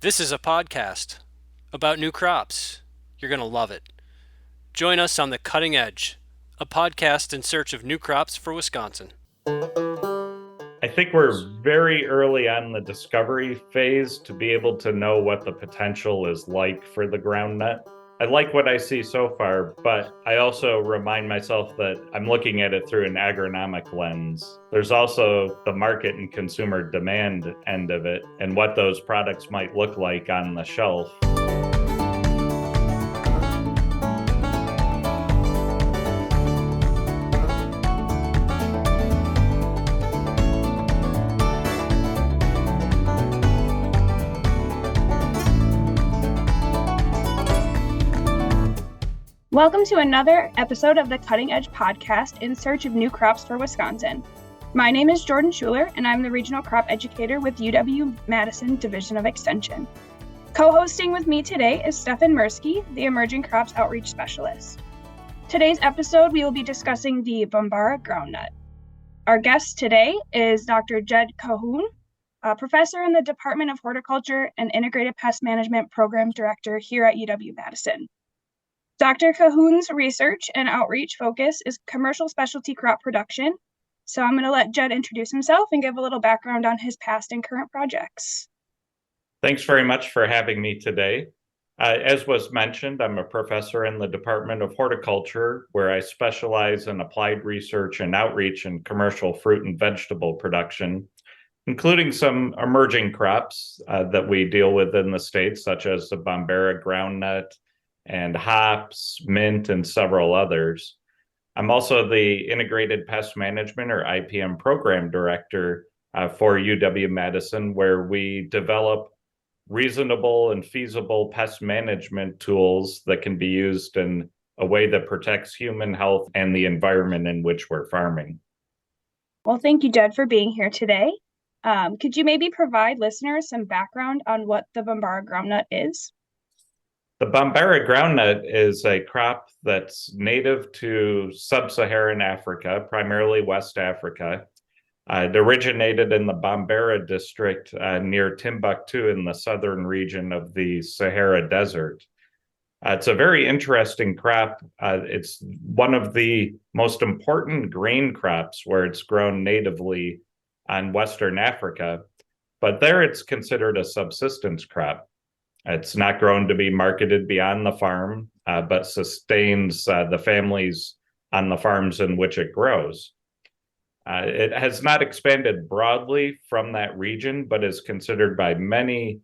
This is a podcast about new crops. You're going to love it. Join us on The Cutting Edge, a podcast in search of new crops for Wisconsin. I think we're very early on the discovery phase to be able to know what the potential is like for the groundnut. I like what I see so far, but I also remind myself that I'm looking at it through an agronomic lens. There's also the market and consumer demand end of it and what those products might look like on the shelf. Welcome to another episode of the Cutting Edge podcast in search of new crops for Wisconsin. My name is Jordan Schuler, and I'm the Regional Crop Educator with UW-Madison Division of Extension. Co-hosting with me today is Stefan Mirsky, the Emerging Crops Outreach Specialist. Today's episode, we will be discussing the Bambara Groundnut. Our guest today is Dr. Jed Colquhoun, a professor in the Department of Horticulture and Integrated Pest Management Program Director here at UW-Madison. Dr. Colquhoun's research and outreach focus is commercial specialty crop production. So I'm going to let Jed introduce himself and give a little background on his past and current projects. Thanks very much for having me today. As was mentioned, I'm a professor in the Department of Horticulture, where I specialize in applied research and outreach in commercial fruit and vegetable production, including some emerging crops that we deal with in the state, such as the Bambara Groundnut, and hops, mint, and several others. I'm also the Integrated Pest Management or IPM Program Director for UW-Madison, where we develop reasonable and feasible pest management tools that can be used in a way that protects human health and the environment in which we're farming. Well, thank you, Jed, for being here today. Could you maybe provide listeners some background on what the Bambara Groundnut is? The Bambara groundnut is a crop that's native to sub-Saharan Africa, primarily West Africa. It originated in the Bambara district near Timbuktu in the southern region of the Sahara Desert. It's a very interesting crop. It's one of the most important grain crops where it's grown natively on Western Africa, but there it's considered a subsistence crop. It's not grown to be marketed beyond the farm, but sustains the families on the farms in which it grows. It has not expanded broadly from that region, but is considered by many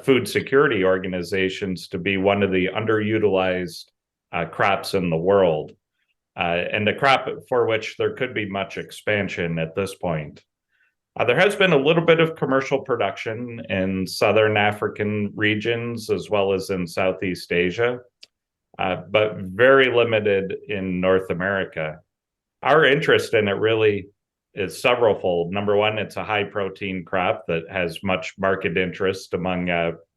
food security organizations to be one of the underutilized crops in the world, and a crop for which there could be much expansion at this point. There has been a little bit of commercial production in southern African regions as well as in Southeast Asia, but very limited in North America. Our interest in it really is severalfold. Number one, it's a high protein crop that has much market interest among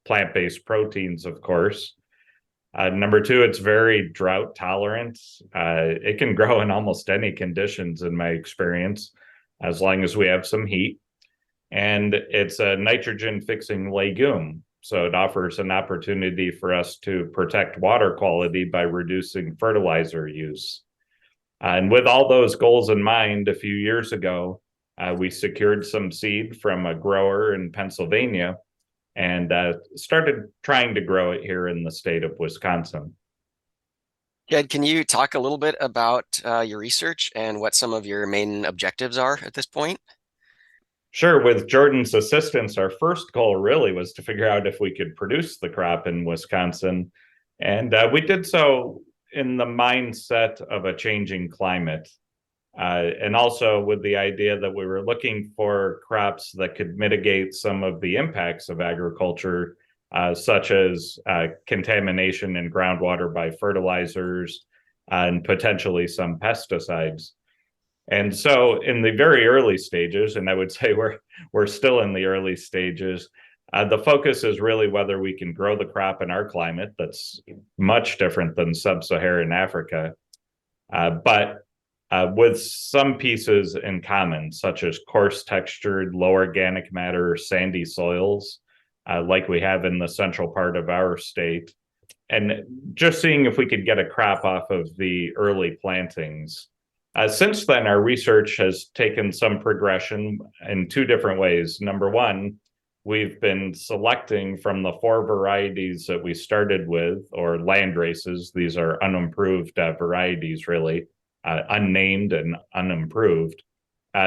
plant-based proteins, of course. Number two, it's very drought tolerant. It can grow in almost any conditions in my experience, as long as we have some heat. And it's a nitrogen fixing legume. So it offers an opportunity for us to protect water quality by reducing fertilizer use. And with all those goals in mind, a few years ago, we secured some seed from a grower in Pennsylvania and started trying to grow it here in the state of Wisconsin. Jed, can you talk a little bit about your research and what some of your main objectives are at this point? Sure. With Jordan's assistance, our first goal really was to figure out if we could produce the crop in Wisconsin. And we did so in the mindset of a changing climate. And also with the idea that we were looking for crops that could mitigate some of the impacts of agriculture, such as contamination in groundwater by fertilizers and potentially some pesticides. And so in the very early stages, and I would say we're still in the early stages, the focus is really whether we can grow the crop in our climate that's much different than sub-Saharan Africa, but with some pieces in common, such as coarse textured, low organic matter, sandy soils, like we have in the central part of our state, and just seeing if we could get a crop off of the early plantings. Since then, our research has taken some progression in two different ways. Number one, we've been selecting from the 4 varieties that we started with, or land races. These are unimproved varieties, really, unnamed and unimproved.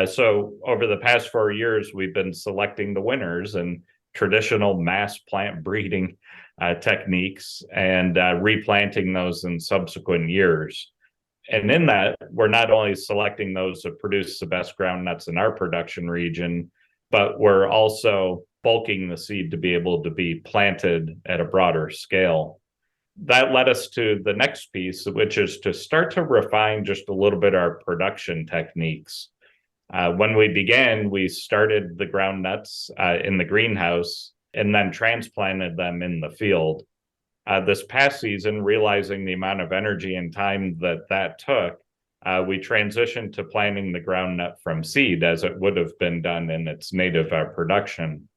So over the past 4 years, we've been selecting the winners and traditional mass plant breeding techniques and replanting those in subsequent years. And in that, we're not only selecting those that produce the best groundnuts in our production region, but we're also bulking the seed to be able to be planted at a broader scale. That led us to the next piece, which is to start to refine just a little bit our production techniques. When we began, we started the groundnuts in the greenhouse and then transplanted them in the field. This past season, realizing the amount of energy and time that took, we transitioned to planting the groundnut from seed as it would have been done in its native production.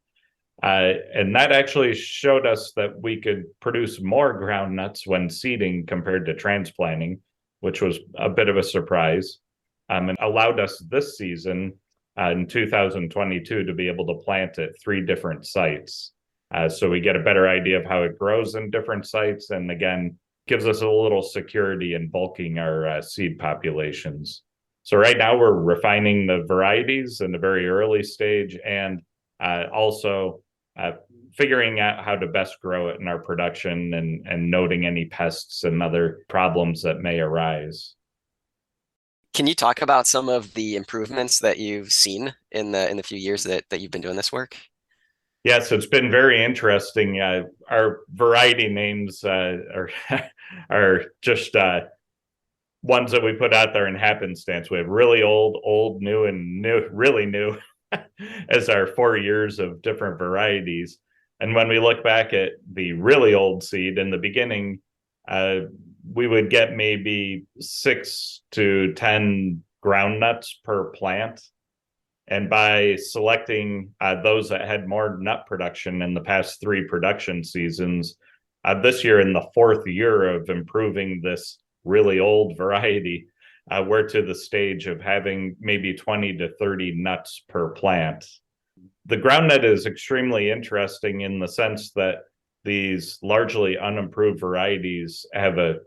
And that actually showed us that we could produce more groundnuts when seeding compared to transplanting, which was a bit of a surprise, and allowed us this season in 2022 to be able to plant at 3 different sites. So we get a better idea of how it grows in different sites, and again, gives us a little security in bulking our seed populations. So right now we're refining the varieties in the very early stage, and also figuring out how to best grow it in our production, and noting any pests and other problems that may arise. Can you talk about some of the improvements that you've seen in the few years that you've been doing this work? Yes, it's been very interesting. Our variety names are just ones that we put out there in happenstance. We have really old, new, and new, really new as our 4 years of different varieties. And when we look back at the really old seed in the beginning, we would get maybe 6 to 10 groundnuts per plant. And by selecting those that had more nut production in the past 3 production seasons, this year in the 4th year of improving this really old variety, we're to the stage of having maybe 20 to 30 nuts per plant. The groundnut is extremely interesting in the sense that these largely unimproved varieties have a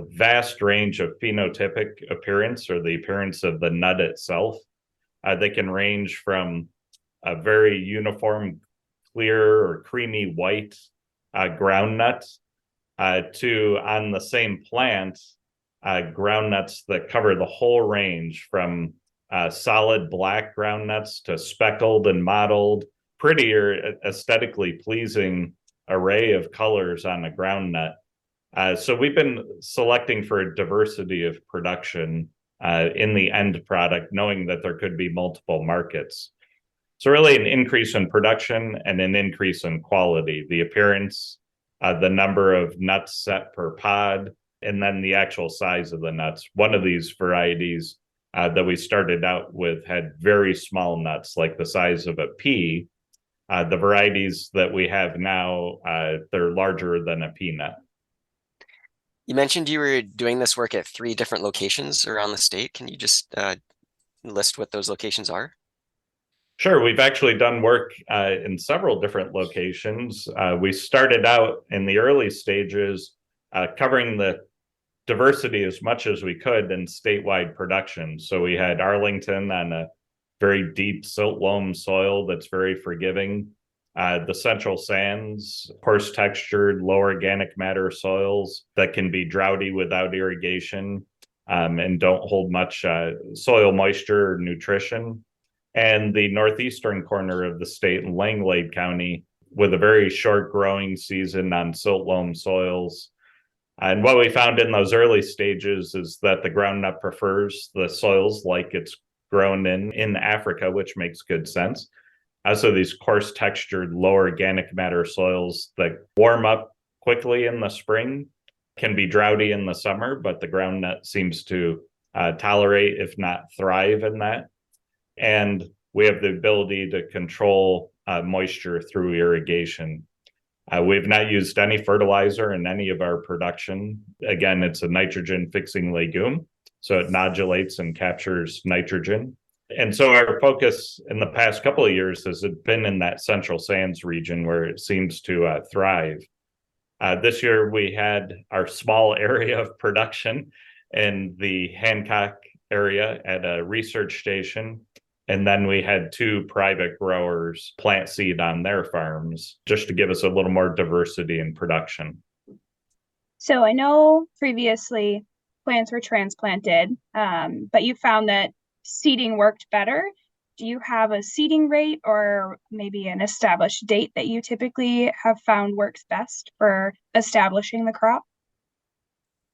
vast range of phenotypic appearance, or the appearance of the nut itself. They can range from a very uniform, clear or creamy white groundnut to, on the same plant, groundnuts that cover the whole range from solid black groundnuts to speckled and mottled, prettier, aesthetically pleasing array of colors on a groundnut. So we've been selecting for a diversity of production in the end product, knowing that there could be multiple markets. So really an increase in production and an increase in quality, the appearance, the number of nuts set per pod, and then the actual size of the nuts. One of these varieties that we started out with had very small nuts, like the size of a pea. The varieties that we have now, they're larger than a peanut. You mentioned you were doing this work at 3 different locations around the state. Can you just list what those locations are? Sure. We've actually done work in several different locations. We started out in the early stages covering the diversity as much as we could in statewide production. So we had Arlington on a very deep silt loam soil that's very forgiving. The Central Sands, coarse textured, low organic matter soils that can be droughty without irrigation and don't hold much soil moisture or nutrition. And the northeastern corner of the state in Langlade County with a very short growing season on silt loam soils. And what we found in those early stages is that the groundnut prefers the soils like it's grown in Africa, which makes good sense. Also, these coarse textured, low organic matter soils that warm up quickly in the spring can be droughty in the summer, but the groundnut seems to tolerate, if not thrive in that. And we have the ability to control moisture through irrigation. We've not used any fertilizer in any of our production. Again, it's a nitrogen fixing legume, so it nodulates and captures nitrogen. And so our focus in the past couple of years has been in that Central Sands region where it seems to thrive. This year we had our small area of production in the Hancock area at a research station. And then we had 2 private growers plant seed on their farms just to give us a little more diversity in production. So I know previously plants were transplanted, but you found that seeding worked better. Do you have a seeding rate or maybe an established date that you typically have found works best for establishing the crop?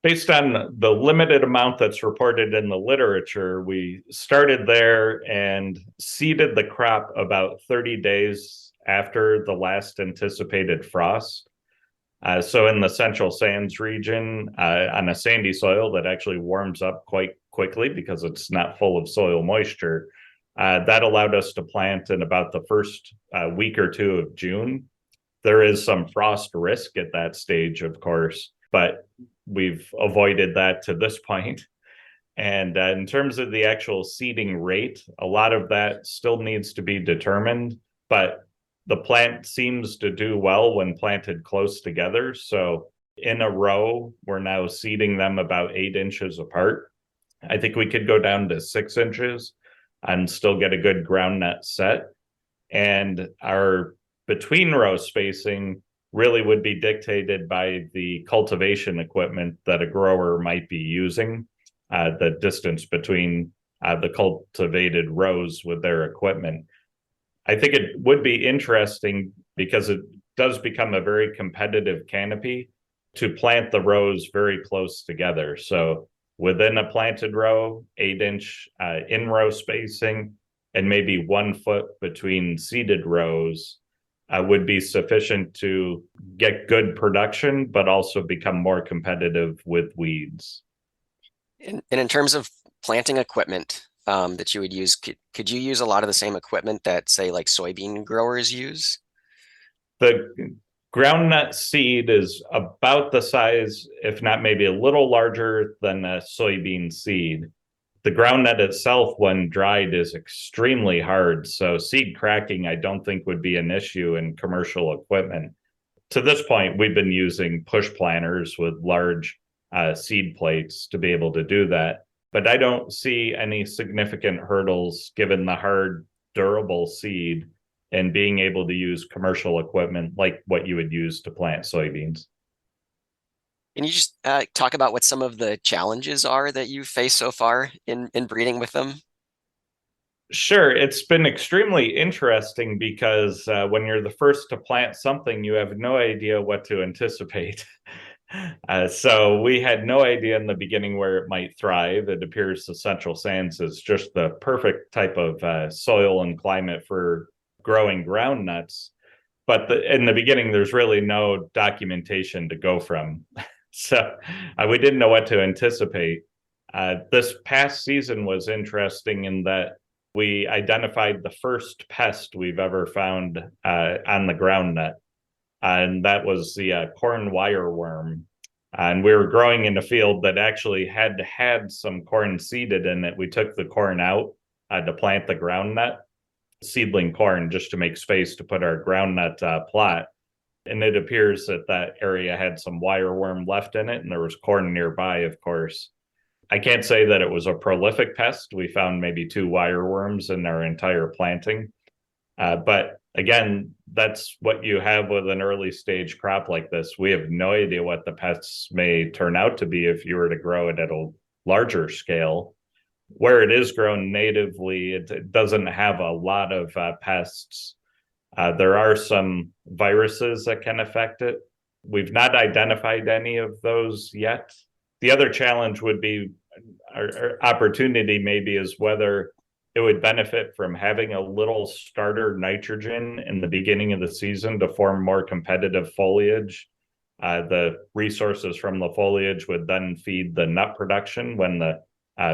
Based on the limited amount that's reported in the literature, we started there and seeded the crop about 30 days after the last anticipated frost. So in the Central Sands region, on a sandy soil that actually warms up quite quickly because it's not full of soil moisture, that allowed us to plant in about the first week or 2 of June. There is some frost risk at that stage, of course, but we've avoided that to this point. And in terms of the actual seeding rate, a lot of that still needs to be determined, but the plant seems to do well when planted close together. So in a row, we're now seeding them about 8 inches apart. I think we could go down to 6 inches and still get a good groundnut set. And our between row spacing really would be dictated by the cultivation equipment that a grower might be using, the distance between the cultivated rows with their equipment. I think it would be interesting because it does become a very competitive canopy to plant the rows very close together. So within a planted row, 8-inch in-row spacing, and maybe 1 foot between seeded rows would be sufficient to get good production, but also become more competitive with weeds. And in terms of planting equipment that you would use, could you use a lot of the same equipment that, say, like soybean growers use? The groundnut seed is about the size, if not maybe a little larger than a soybean seed. The groundnut itself, when dried, is extremely hard. So seed cracking, I don't think would be an issue in commercial equipment. To this point, we've been using push planters with large seed plates to be able to do that. But I don't see any significant hurdles given the hard, durable seed and being able to use commercial equipment like what you would use to plant soybeans. Can you just talk about what some of the challenges are that you've faced so far in breeding with them? Sure. It's been extremely interesting because when you're the first to plant something, you have no idea what to anticipate. So we had no idea in the beginning where it might thrive. It appears the Central Sands is just the perfect type of soil and climate for growing groundnuts. But in the beginning, there's really no documentation to go from. So we didn't know what to anticipate. This past season was interesting in that we identified the first pest we've ever found on the groundnut, and that was the corn wireworm. And we were growing in a field that actually had some corn seeded in it. We took the corn out to plant the groundnut, seedling corn, just to make space to put our groundnut plot. And it appears that that area had some wireworm left in it, and there was corn nearby, of course. I can't say that it was a prolific pest. We found maybe 2 wireworms in our entire planting. But again, that's what you have with an early stage crop like this. We have no idea what the pests may turn out to be if you were to grow it at a larger scale. Where it is grown natively, it doesn't have a lot of pests. There are some viruses that can affect it. We've not identified any of those yet. The other challenge would be, our opportunity maybe, is whether it would benefit from having a little starter nitrogen in the beginning of the season to form more competitive foliage. The resources from the foliage would then feed the nut production when the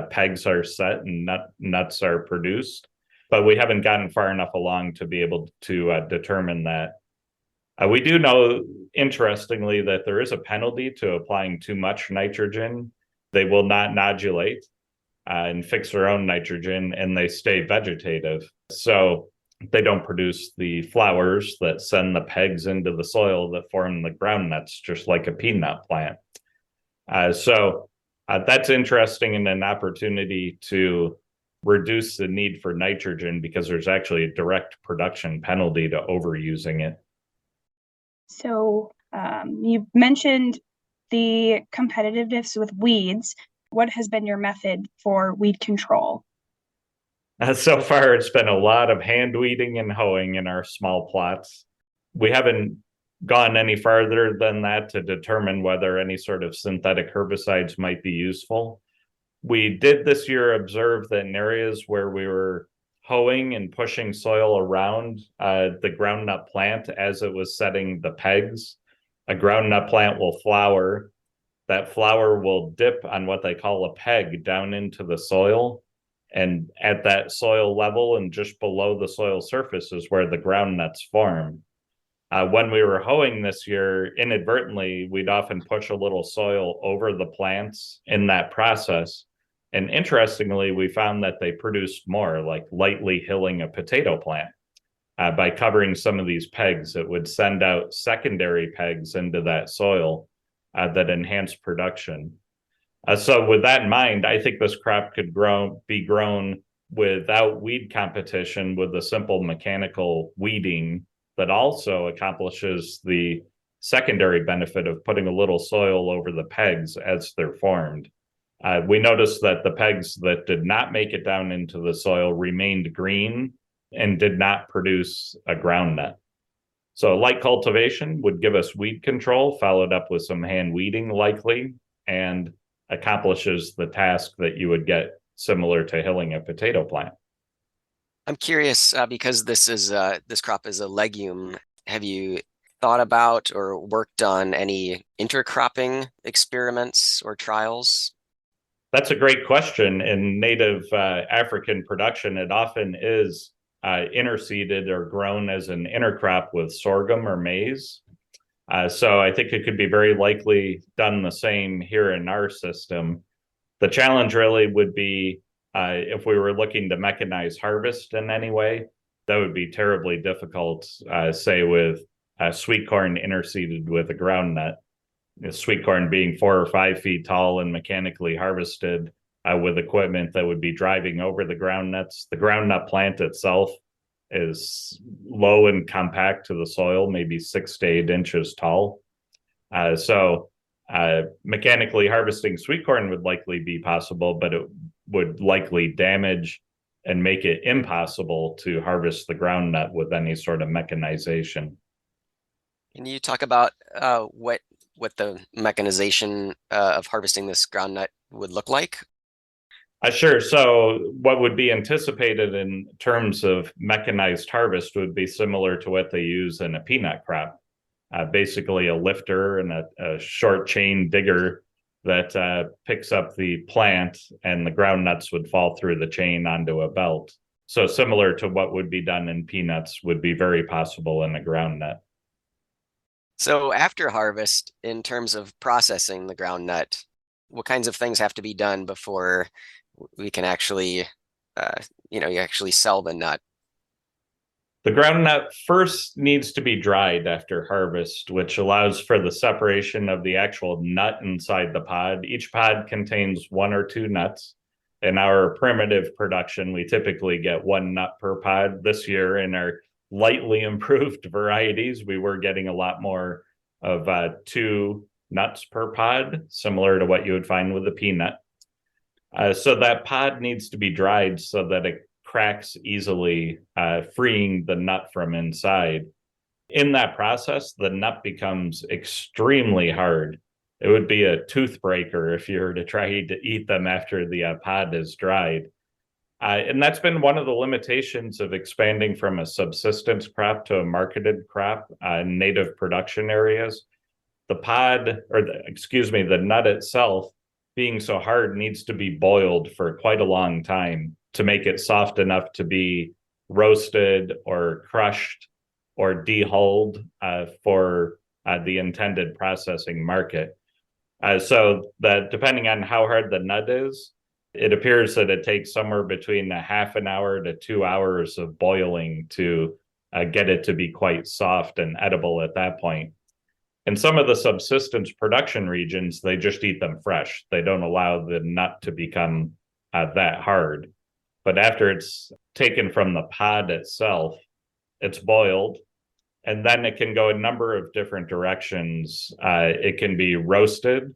pegs are set and nuts are produced. but we haven't gotten far enough along to be able to determine that. We do know, interestingly, that there is a penalty to applying too much nitrogen. They will not nodulate and fix their own nitrogen, and they stay vegetative. So they don't produce the flowers that send the pegs into the soil that form the groundnuts, just like a peanut plant. So that's interesting and an opportunity to reduce the need for nitrogen because there's actually a direct production penalty to overusing it. So you mentioned the competitiveness with weeds. What has been your method for weed control? So far, it's been a lot of hand weeding and hoeing in our small plots. We haven't gone any farther than that to determine whether any sort of synthetic herbicides might be useful. We did this year observe that in areas where we were hoeing and pushing soil around the groundnut plant as it was setting the pegs, a groundnut plant will flower. That flower will dip on what they call a peg down into the soil. And at that soil level and just below the soil surface is where the groundnuts form. When we were hoeing this year, inadvertently, we'd often push a little soil over the plants in that process. And interestingly, we found that they produced more, like lightly hilling a potato plant. By covering some of these pegs, it would send out secondary pegs into that soil that enhance production. So with that in mind, I think this crop could be grown without weed competition with a simple mechanical weeding that also accomplishes the secondary benefit of putting a little soil over the pegs as they're formed. We noticed that the pegs that did not make it down into the soil remained green and did not produce a groundnut. So light cultivation would give us weed control, followed up with some hand weeding likely, and accomplishes the task that you would get similar to hilling a potato plant. I'm curious because this crop is a legume. Have you thought about or worked on any intercropping experiments or trials? That's a great question. In native African production, it often is interseeded or grown as an intercrop with sorghum or maize. So I think it could be very likely done the same here in our system. The challenge really would be if we were looking to mechanize harvest in any way, that would be terribly difficult, say with sweet corn interseeded with a groundnut. Sweet corn being 4 or 5 feet tall and mechanically harvested with equipment that would be driving over the groundnuts. The groundnut plant itself is low and compact to the soil, maybe 6 to 8 inches tall. So mechanically harvesting sweet corn would likely be possible, but it would likely damage and make it impossible to harvest the groundnut with any sort of mechanization. Can you talk about what the mechanization of harvesting this groundnut would look like? Sure. So what would be anticipated in terms of mechanized harvest would be similar to what they use in a peanut crop. Basically a lifter and a short chain digger that picks up the plant, and the groundnuts would fall through the chain onto a belt. So similar to what would be done in peanuts would be very possible in a groundnut. So after harvest, in terms of processing the groundnut, what kinds of things have to be done before we can actually, you actually sell the nut? The groundnut first needs to be dried after harvest, which allows for the separation of the actual nut inside the pod. Each pod contains 1 or 2 nuts. In our primitive production, we typically get 1 nut per pod. This year, in our lightly improved varieties, we were getting a lot more of 2 nuts per pod, similar to what you would find with a peanut. So that pod needs to be dried so that it cracks easily, freeing the nut from inside. In that process, the nut becomes extremely hard. It would be a tooth breaker if you were to try to eat them after the pod is dried. And that's been one of the limitations of expanding from a subsistence crop to a marketed crop in native production areas. The nut itself, being so hard, needs to be boiled for quite a long time to make it soft enough to be roasted or crushed or dehulled for the intended processing market. So that depending on how hard the nut is, it appears that it takes somewhere between a half an hour to 2 hours of boiling to get it to be quite soft and edible at that point. In some of the subsistence production regions, they just eat them fresh. They don't allow the nut to become that hard. But after it's taken from the pod itself, it's boiled, and then it can go a number of different directions. It can be roasted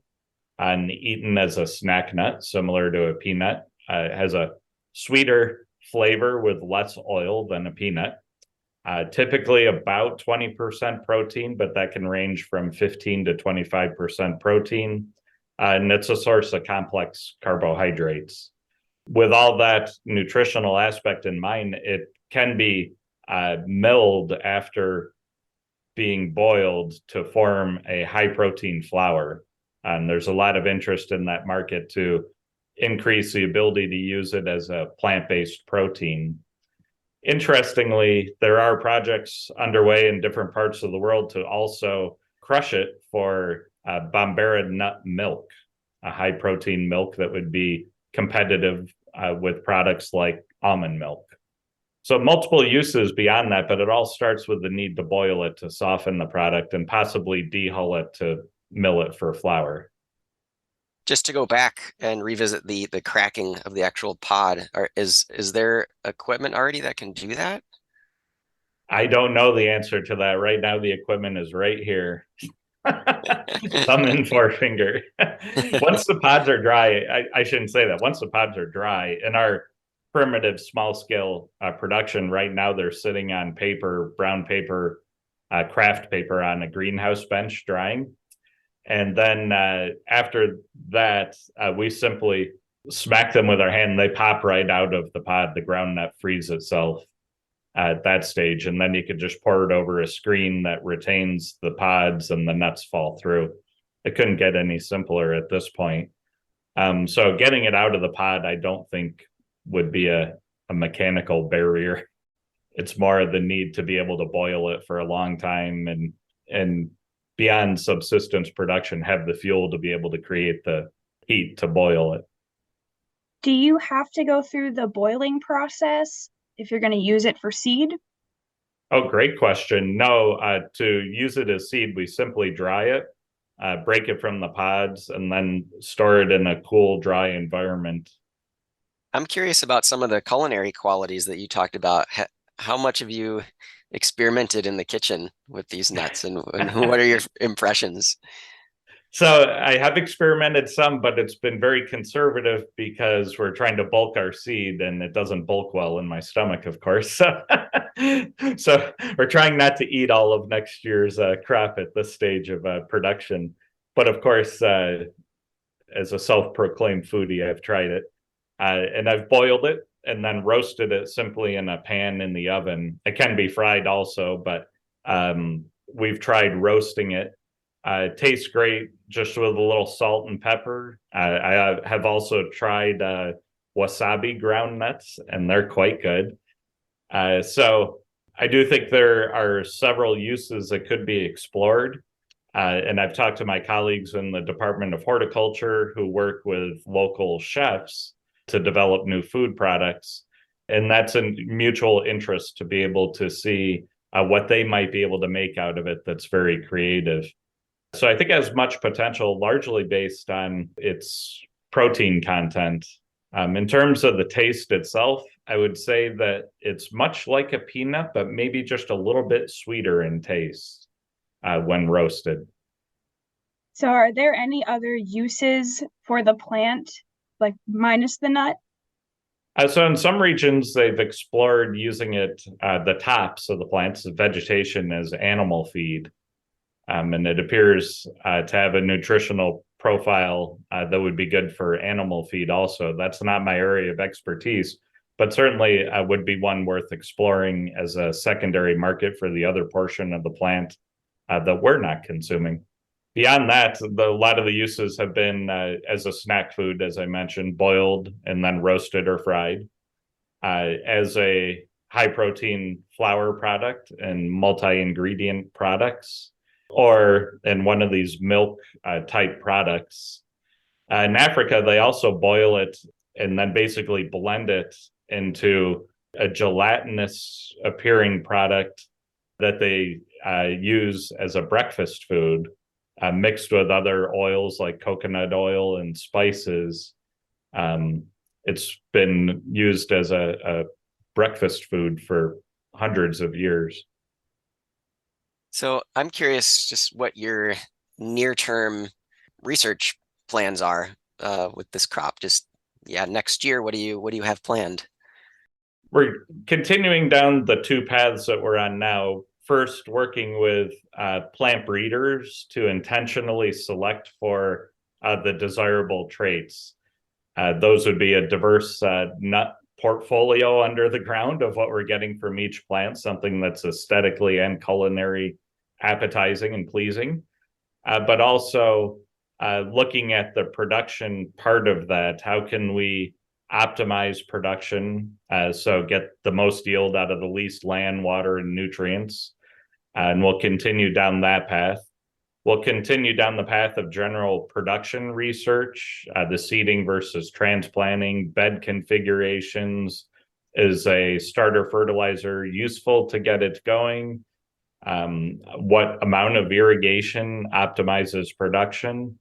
and eaten as a snack nut, similar to a peanut. It has a sweeter flavor with less oil than a peanut. Typically about 20% protein, but that can range from 15 to 25% protein. And it's a source of complex carbohydrates. With all that nutritional aspect in mind, it can be milled after being boiled to form a high protein flour. And there's a lot of interest in that market to increase the ability to use it as a plant-based protein. Interestingly, there are projects underway in different parts of the world to also crush it for Bambara nut milk, a high protein milk that would be competitive with products like almond milk. So multiple uses beyond that, but it all starts with the need to boil it to soften the product and possibly dehull it to mill it for flour. Just to go back and revisit the cracking of the actual pod, is there equipment already that can do that? I don't know the answer to that. Right now, the equipment is right here. Thumb and forefinger. Once the pods are dry, I shouldn't say that. Once the pods are dry, in our primitive small scale production, right now they're sitting on paper, brown paper, craft paper on a greenhouse bench drying. And then after that, we simply smack them with our hand. They pop right out of the pod. The groundnut frees itself at that stage. And then you could just pour it over a screen that retains the pods and the nuts fall through. It couldn't get any simpler at this point. So getting it out of the pod, I don't think would be a mechanical barrier. It's more the need to be able to boil it for a long time and beyond subsistence production, have the fuel to be able to create the heat to boil it. Do you have to go through the boiling process if you're going to use it for seed? Oh, great question. No, to use it as seed, we simply dry it, break it from the pods, and then store it in a cool, dry environment. I'm curious about some of the culinary qualities that you talked about. How much have you experimented in the kitchen with these nuts, and what are your impressions? So I have experimented some, but it's been very conservative because we're trying to bulk our seed and it doesn't bulk well in my stomach, of course. So we're trying not to eat all of next year's crop at this stage of production. But of course, as a self-proclaimed foodie, I've tried it. And I've boiled it and then roasted it simply in a pan in the oven. It can be fried also, but we've tried roasting it. It tastes great just with a little salt and pepper. I have also tried wasabi groundnuts, and they're quite good. So I do think there are several uses that could be explored. And I've talked to my colleagues in the Department of Horticulture who work with local chefs to develop new food products. And that's a mutual interest to be able to see what they might be able to make out of it that's very creative. So I think it has much potential, largely based on its protein content. In terms of the taste itself, I would say that it's much like a peanut, but maybe just a little bit sweeter in taste when roasted. So are there any other uses for the plant, like minus the nut? So in some regions, they've explored using it, the tops of the plants, the vegetation, as animal feed. And it appears to have a nutritional profile that would be good for animal feed also. That's not my area of expertise, but certainly would be one worth exploring as a secondary market for the other portion of the plant that we're not consuming. Beyond that, a lot of the uses have been as a snack food, as I mentioned, boiled and then roasted or fried. As a high protein flour product and multi-ingredient products, or in one of these milk type products. In Africa, they also boil it and then basically blend it into a gelatinous appearing product that they use as a breakfast food, mixed with other oils like coconut oil and spices. It's been used as a breakfast food for hundreds of years. So I'm curious just what your near-term research plans are with this crop. Just next year, what do you have planned? We're continuing down the two paths that we're on now. First, working with plant breeders to intentionally select for the desirable traits. Those would be a diverse nut portfolio under the ground of what we're getting from each plant, something that's aesthetically and culinary appetizing and pleasing, but also looking at the production part of that. How can we optimize production, so get the most yield out of the least land, water, and nutrients? And we'll continue down that path. We'll continue down the path of general production research, the seeding versus transplanting, bed configurations. Is a starter fertilizer useful to get it going? What amount of irrigation optimizes production?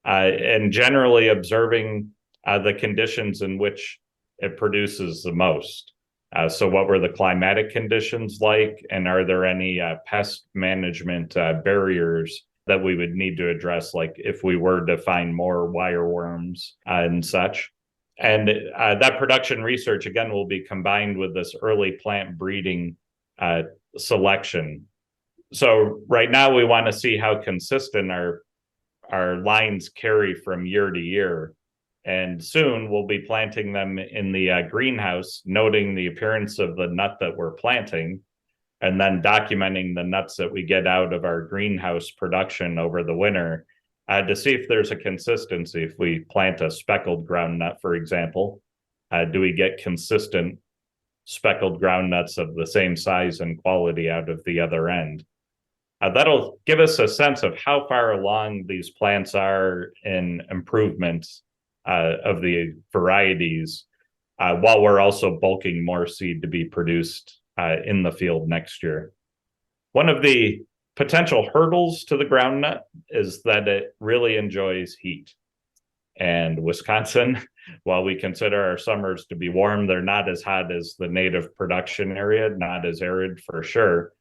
And generally observing the conditions in which it produces the most. So what were the climatic conditions like? And are there any pest management barriers that we would need to address, like if we were to find more wireworms and such? And that production research, again, will be combined with this early plant breeding selection. So right now we want to see how consistent our lines carry from year to year. And soon we'll be planting them in the greenhouse, noting the appearance of the nut that we're planting, and then documenting the nuts that we get out of our greenhouse production over the winter, to see if there's a consistency. If we plant a speckled groundnut, for example, do we get consistent speckled groundnuts of the same size and quality out of the other end? That'll give us a sense of how far along these plants are in improvements of the varieties, while we're also bulking more seed to be produced in the field next year. One of the potential hurdles to the groundnut is that it really enjoys heat. And Wisconsin, while we consider our summers to be warm, they're not as hot as the native production area, not as arid for sure.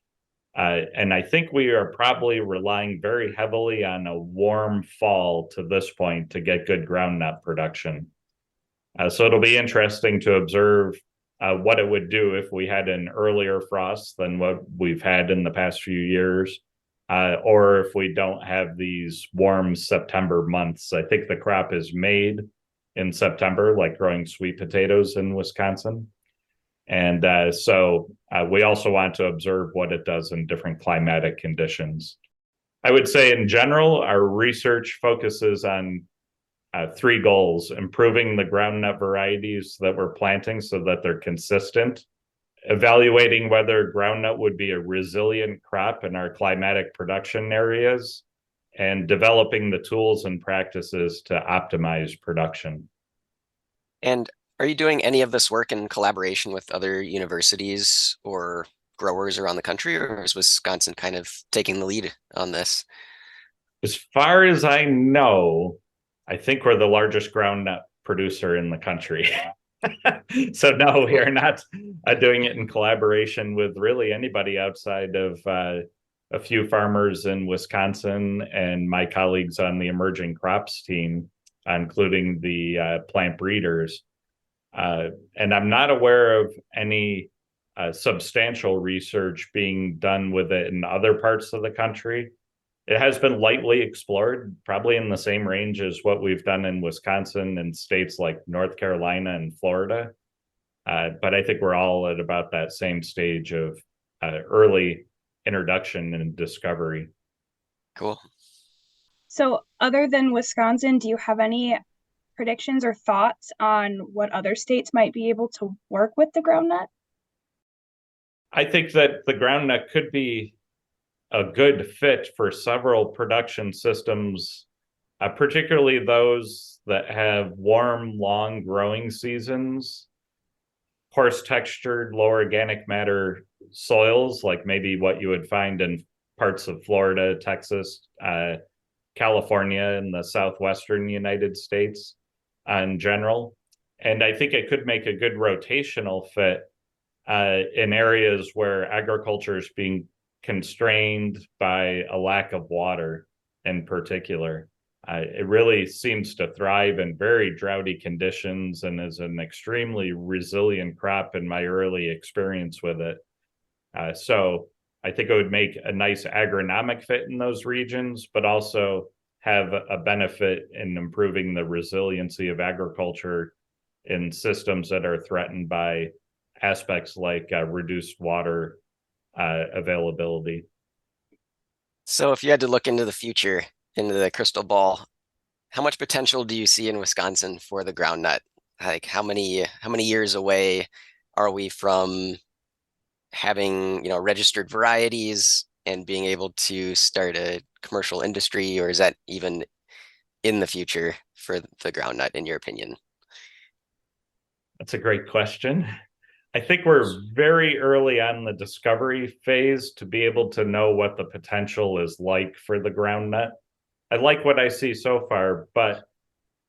And I think we are probably relying very heavily on a warm fall to this point to get good groundnut production. So it'll be interesting to observe what it would do if we had an earlier frost than what we've had in the past few years, or if we don't have these warm September months. I think the crop is made in September, like growing sweet potatoes in Wisconsin. And so we also want to observe what it does in different climatic conditions. I would say in general, our research focuses on three goals: improving the groundnut varieties that we're planting so that they're consistent, evaluating whether groundnut would be a resilient crop in our climatic production areas, and developing the tools and practices to optimize production. And are you doing any of this work in collaboration with other universities or growers around the country, or is Wisconsin kind of taking the lead on this? As far as I know, I think we're the largest groundnut producer in the country. So no, we are not doing it in collaboration with really anybody outside of a few farmers in Wisconsin and my colleagues on the emerging crops team, including the plant breeders. And I'm not aware of any substantial research being done with it in other parts of the country. It has been lightly explored, probably in the same range as what we've done in Wisconsin and states like North Carolina and Florida. But I think we're all at about that same stage of early introduction and discovery. Cool. So other than Wisconsin, do you have any predictions or thoughts on what other states might be able to work with the groundnut? I think that the groundnut could be a good fit for several production systems, particularly those that have warm, long growing seasons, coarse textured, low organic matter soils, like maybe what you would find in parts of Florida, Texas, California, and the southwestern United States in general. And I think it could make a good rotational fit in areas where agriculture is being constrained by a lack of water in particular. It really seems to thrive in very droughty conditions and is an extremely resilient crop in my early experience with it. So I think it would make a nice agronomic fit in those regions, but also have a benefit in improving the resiliency of agriculture in systems that are threatened by aspects like reduced water availability. So if you had to look into the future, into the crystal ball, how much potential do you see in Wisconsin for the groundnut? Like how many years away are we from having, registered varieties and being able to start a commercial industry, or is that even in the future for the groundnut, in your opinion? That's a great question. I think we're very early on the discovery phase to be able to know what the potential is like for the groundnut. I like what I see so far, but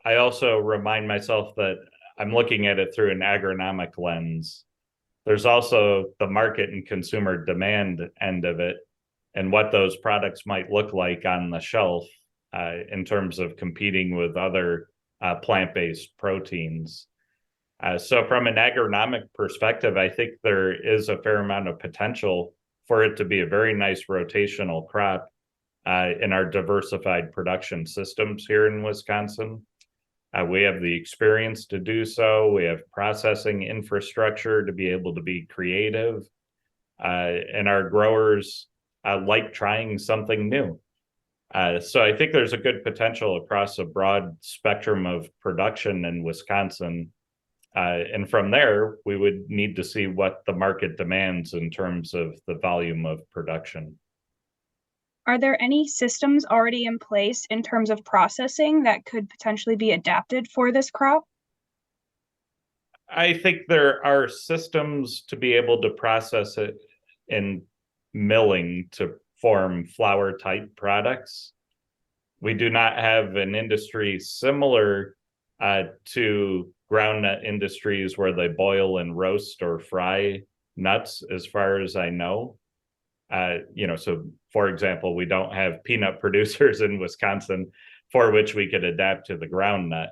I also remind myself that I'm looking at it through an agronomic lens. There's also the market and consumer demand end of it and what those products might look like on the shelf in terms of competing with other plant-based proteins. So from an agronomic perspective, I think there is a fair amount of potential for it to be a very nice rotational crop in our diversified production systems here in Wisconsin. We have the experience to do so. We have processing infrastructure to be able to be creative. And our growers like trying something new. So I think there's a good potential across a broad spectrum of production in Wisconsin. And from there, we would need to see what the market demands in terms of the volume of production. Are there any systems already in place in terms of processing that could potentially be adapted for this crop? I think there are systems to be able to process it in milling to form flour type products. We do not have an industry similar to groundnut industries where they boil and roast or fry nuts, as far as I know. So for example, we don't have peanut producers in Wisconsin for which we could adapt to the groundnut.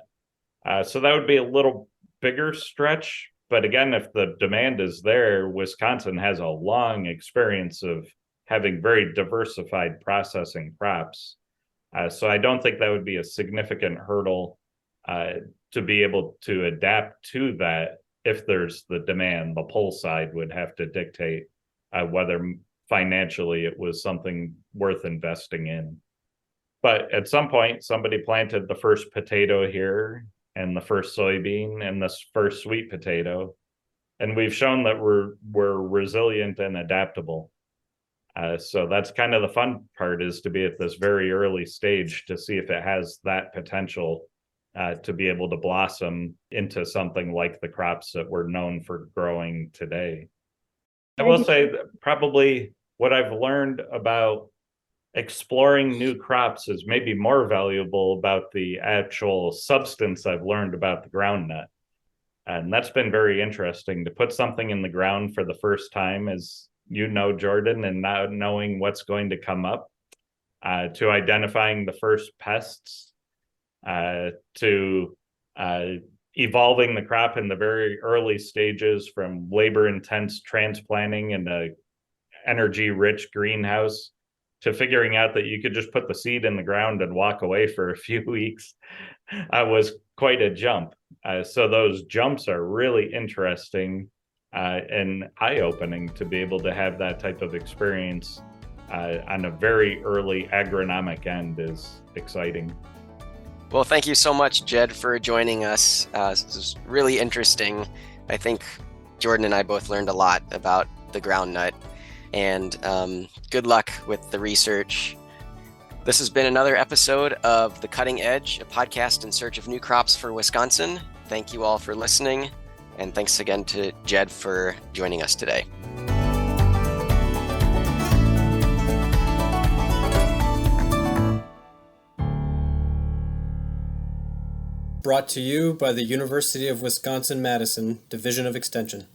So that would be a little bigger stretch. But again, if the demand is there, Wisconsin has a long experience of having very diversified processing crops. So I don't think that would be a significant hurdle to be able to adapt to that. If there's the demand, the pull side would have to dictate whether financially it was something worth investing in. But at some point, somebody planted the first potato here and the first soybean and this first sweet potato. And we've shown that we're resilient and adaptable. So that's kind of the fun part, is to be at this very early stage to see if it has that potential to be able to blossom into something like the crops that we're known for growing today. I will say that probably what I've learned about exploring new crops is maybe more valuable about the actual substance I've learned about the groundnut. And that's been very interesting, to put something in the ground for the first time, as you know, Jordan, and not knowing what's going to come up, to identifying the first pests, to evolving the crop in the very early stages from labor-intense transplanting in a energy-rich greenhouse to figuring out that you could just put the seed in the ground and walk away for a few weeks was quite a jump. So those jumps are really interesting and eye-opening to be able to have that type of experience on a very early agronomic end is exciting. Well, thank you so much, Jed, for joining us. This was really interesting. I think Jordan and I both learned a lot about the groundnut. And good luck with the research. This has been another episode of The Cutting Edge, a podcast in search of new crops for Wisconsin. Thank you all for listening, and thanks again to Jed for joining us today. Brought to you by the University of Wisconsin-Madison Division of Extension.